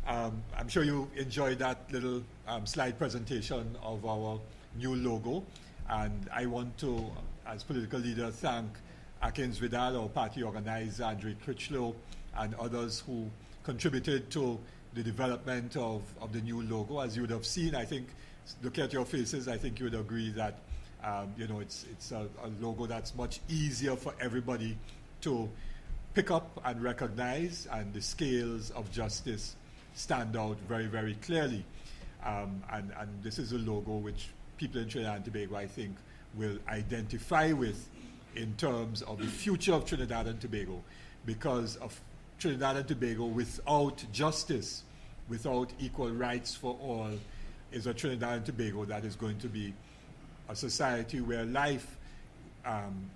I'm sure you enjoyed that little slide presentation of our new logo. And I want to, as political leader, thank Akins Vidal, our party organizer, Andre Critchlow, and others who contributed to the development of the new logo. As you would have seen, I think, look at your faces, I think you would agree that it's a logo that's much easier for everybody to pick up and recognize, and the scales of justice stand out very, very clearly. And this is a logo which people in Trinidad and Tobago, I think, will identify with in terms of the future of Trinidad and Tobago, because of Trinidad and Tobago without justice, without equal rights for all, is a Trinidad and Tobago that is going to be a society where life,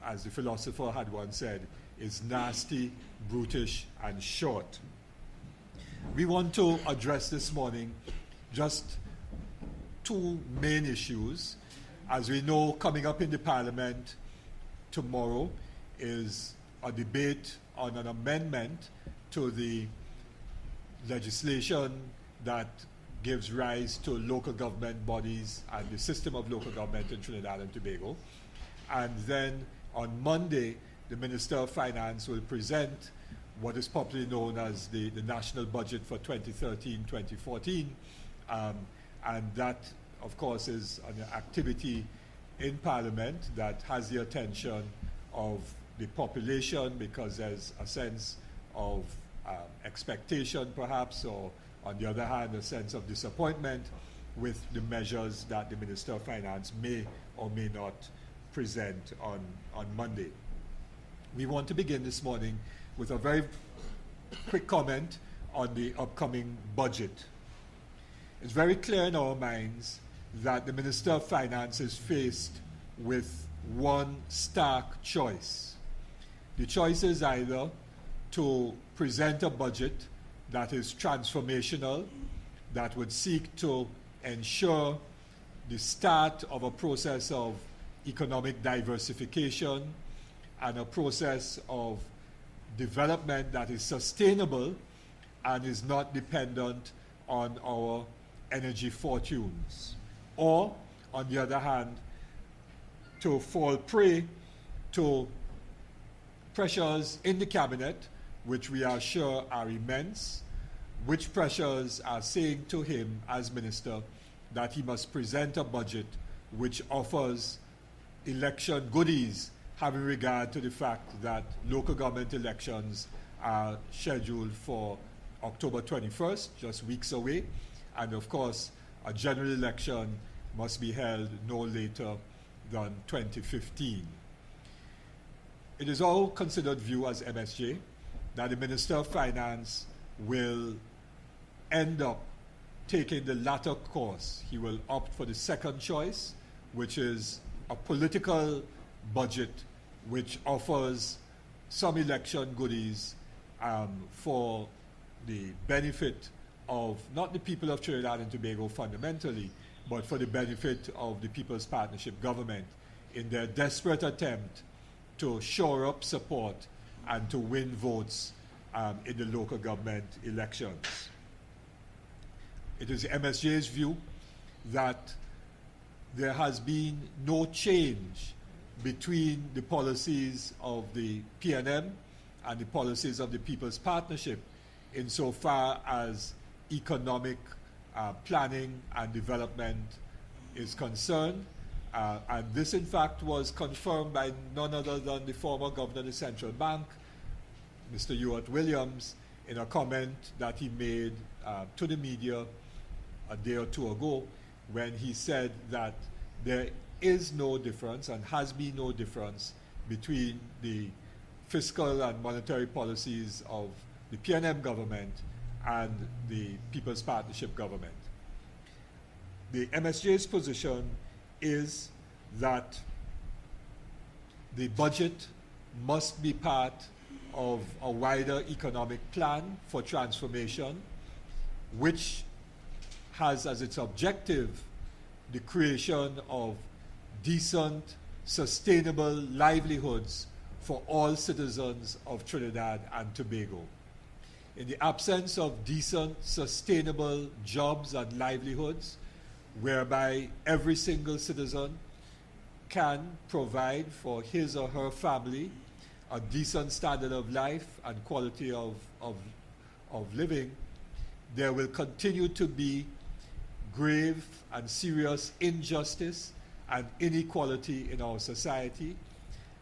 as the philosopher had once said, is nasty, brutish, and short. We want to address this morning just two main issues. As we know, coming up in the Parliament tomorrow is a debate on an amendment to the legislation that gives rise to local government bodies and the system of local government in Trinidad and Tobago. And then on Monday, the Minister of Finance will present what is popularly known as the national budget for 2013-2014. And that, of course, is an activity in Parliament that has the attention of the population, because there's a sense of expectation, perhaps, or on the other hand, a sense of disappointment with the measures that the Minister of Finance may or may not present on Monday. We want to begin this morning with a very quick comment on the upcoming budget. It's very clear in our minds that the Minister of Finance is faced with one stark choice. The choice is either to present a budget that is transformational, that would seek to ensure the start of a process of economic diversification and a process of development that is sustainable and is not dependent on our energy fortunes. Or, on the other hand, to fall prey to pressures in the cabinet, which we are sure are immense, which pressures are saying to him as minister that he must present a budget which offers election goodies, having regard to the fact that local government elections are scheduled for October 21st, just weeks away, and of course a general election must be held no later than 2015. It is our considered view as MSJ that the Minister of Finance will end up taking the latter course. He will opt for the second choice, which is a political budget which offers some election goodies for the benefit of not the people of Trinidad and Tobago fundamentally, but for the benefit of the People's Partnership government in their desperate attempt to shore up support and to win votes in the local government elections. It is MSJ's view that there has been no change between the policies of the PNM and the policies of the People's Partnership insofar as economic planning and development is concerned. And this, in fact, was confirmed by none other than the former governor of the Central Bank, Mr. Ewart Williams, in a comment that he made to the media a day or two ago, when he said that there is no difference and has been no difference between the fiscal and monetary policies of the PNM government and the People's Partnership government. The MSJ's position is that the budget must be part of a wider economic plan for transformation, which has as its objective the creation of decent, sustainable livelihoods for all citizens of Trinidad and Tobago. In the absence of decent, sustainable jobs and livelihoods, whereby every single citizen can provide for his or her family a decent standard of life and quality of living, there will continue to be grave and serious injustice and inequality in our society,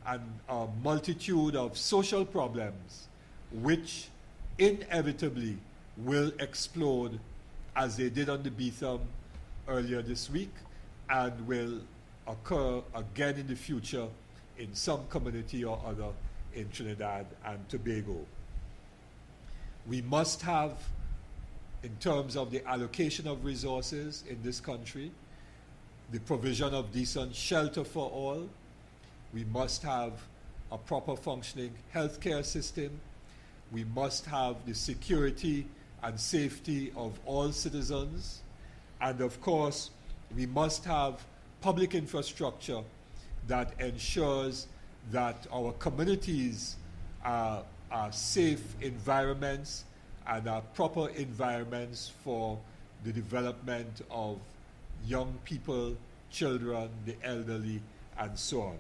and a multitude of social problems which inevitably will explode as they did on the Beetham earlier this week, and will occur again in the future in some community or other in Trinidad and Tobago. We must have, in terms of the allocation of resources in this country, the provision of decent shelter for all. We must have a proper functioning healthcare system. We must have the security and safety of all citizens. And of course, we must have public infrastructure that ensures that our communities are safe environments and are proper environments for the development of young people, children, the elderly, and so on.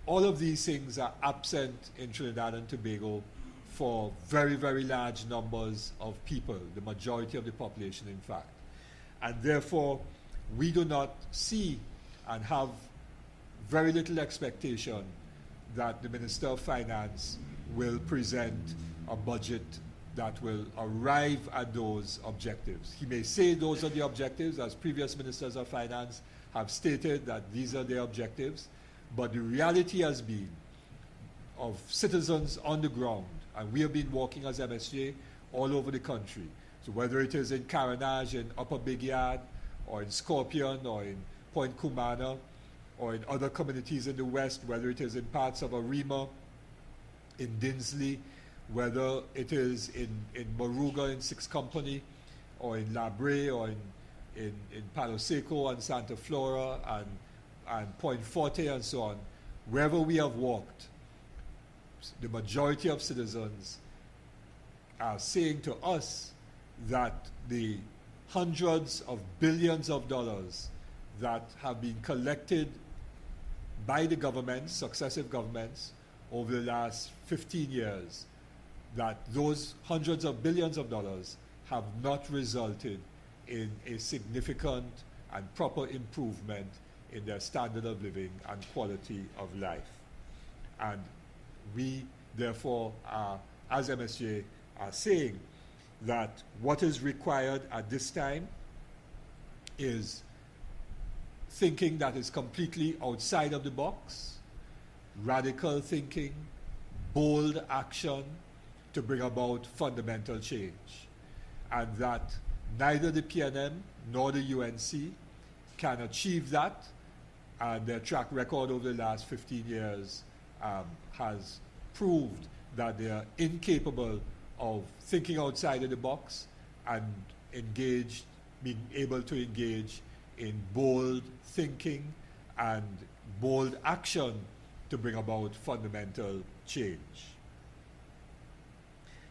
All of these things are absent in Trinidad and Tobago for very, very large numbers of people, the majority of the population, in fact. And therefore, we do not see and have very little expectation that the Minister of Finance will present a budget that will arrive at those objectives. He may say those are the objectives, as previous Ministers of Finance have stated that these are their objectives, but the reality has been of citizens on the ground, and we have been working as MSJ all over the country. So whether it is in Caranage, in Upper Big Yard, or in Scorpion, or in Point Cumana, or in other communities in the West, whether it is in parts of Arima, in Dinsley, whether it is in Moruga in Sixth Company, or in Labre, or in Palo Seco and Santa Flora, and Point Forte, and so on, wherever we have walked, the majority of citizens are saying to us that the hundreds of billions of dollars that have been collected by the governments, successive governments, over the last 15 years, that those hundreds of billions of dollars have not resulted in a significant and proper improvement in their standard of living and quality of life. And we, therefore, as MSJ, are saying that what is required at this time is thinking that is completely outside of the box, radical thinking, bold action to bring about fundamental change, and that neither the PNM nor the UNC can achieve that, and their track record over the last 15 years has proved that they are incapable of thinking outside of the box and being able to engage in bold thinking and bold action to bring about fundamental change.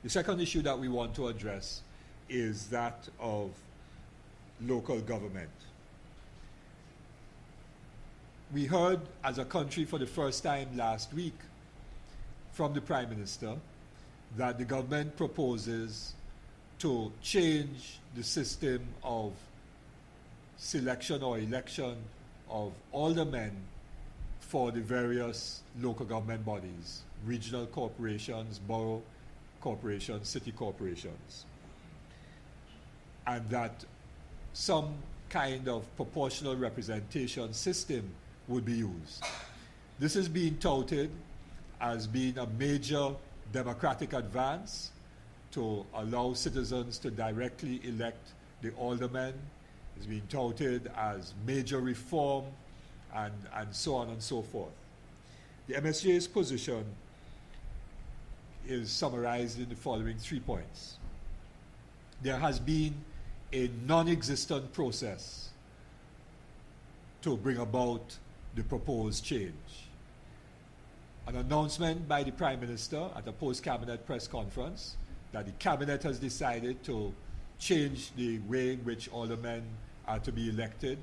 The second issue that we want to address is that of local government. We heard as a country for the first time last week from the Prime Minister that the government proposes to change the system of selection or election of aldermen for the various local government bodies, regional corporations, borough corporations, city corporations, and that some kind of proportional representation system would be used. This is being touted as being a major democratic advance to allow citizens to directly elect the aldermen. It's being touted as major reform and so on and so forth. The MSJ's position is summarized in the following 3 points. There has been a non-existent process to bring about the proposed change. An announcement by the Prime Minister at a post-cabinet press conference that the cabinet has decided to change the way in which aldermen are to be elected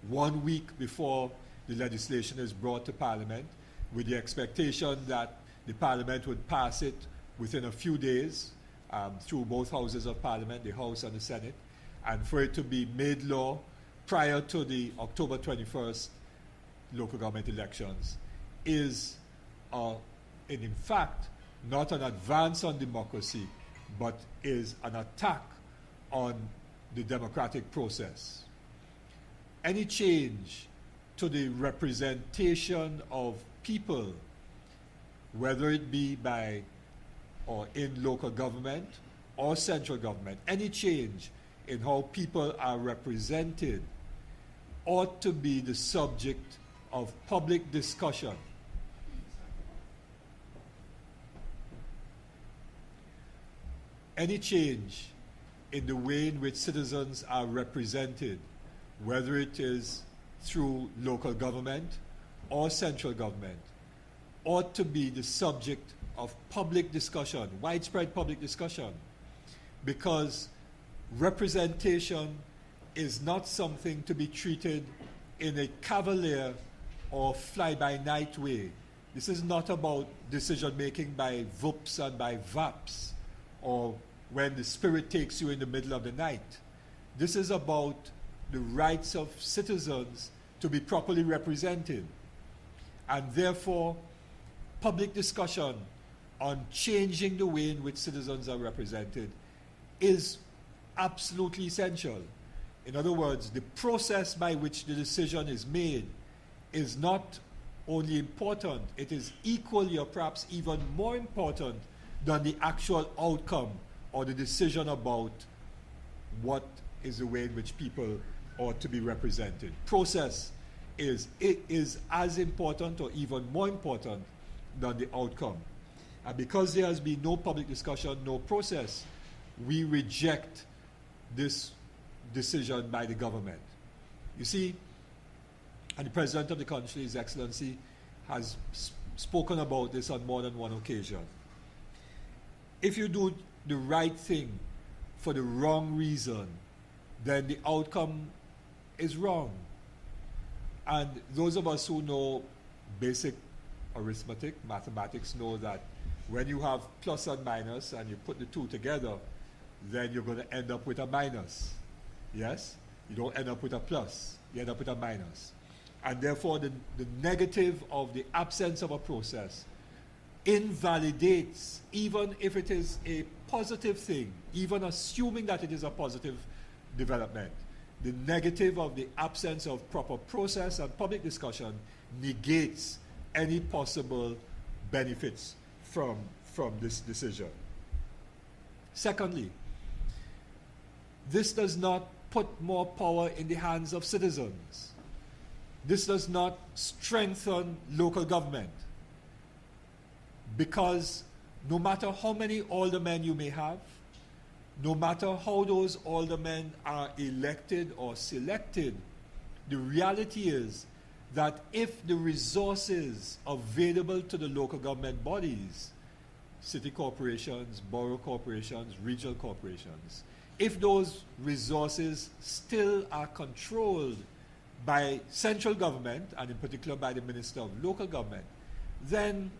1 week before the legislation is brought to Parliament, with the expectation that the Parliament would pass it within a few days through both houses of Parliament, the House and the Senate, and for it to be made law prior to the October 21st local government elections is, in fact, not an advance on democracy, but is an attack on the democratic process. Any change to the representation of people, whether it be by or in local government or central government, any change in how people are represented ought to be the subject of public discussion. Any change in the way in which citizens are represented, whether it is through local government or central government, ought to be the subject of public discussion, widespread public discussion, because representation is not something to be treated in a cavalier or fly-by-night way. This is not about decision-making by VUPs and by VAPs, or when the spirit takes you in the middle of the night. This is about the rights of citizens to be properly represented. And therefore, public discussion on changing the way in which citizens are represented is absolutely essential. In other words, the process by which the decision is made is not only important, it is equally or perhaps even more important than the actual outcome or the decision about what is the way in which people ought to be represented. Process is as important or even more important than the outcome. And because there has been no public discussion, no process, we reject this decision by the government. You see, and the President of the country, His Excellency, has spoken about this on more than one occasion. If you do the right thing for the wrong reason, then the outcome is wrong. And those of us who know basic arithmetic, mathematics, know that when you have plus and minus and you put the two together, then you're going to end up with a minus. Yes? You don't end up with a plus, you end up with a minus. And therefore, the negative of the absence of a process invalidates, even if it is a positive thing, even assuming that it is a positive development, the negative of the absence of proper process and public discussion negates any possible benefits from this decision. Secondly, this does not put more power in the hands of citizens. This does not strengthen local government, because no matter how many aldermen you may have, no matter how those aldermen are elected or selected, the reality is that if the resources available to the local government bodies, city corporations, borough corporations, regional corporations, if those resources still are controlled by central government, and in particular by the Minister of Local Government, then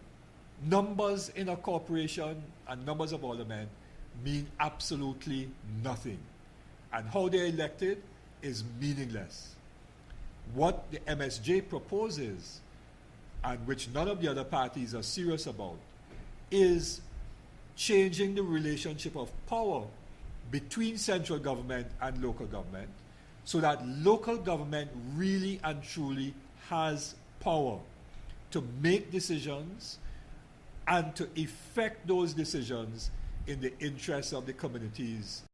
numbers in a corporation and numbers of aldermen mean absolutely nothing. And how they're elected is meaningless. What the MSJ proposes, and which none of the other parties are serious about, is changing the relationship of power between central government and local government, so that local government really and truly has power to make decisions and to effect those decisions in the interests of the communities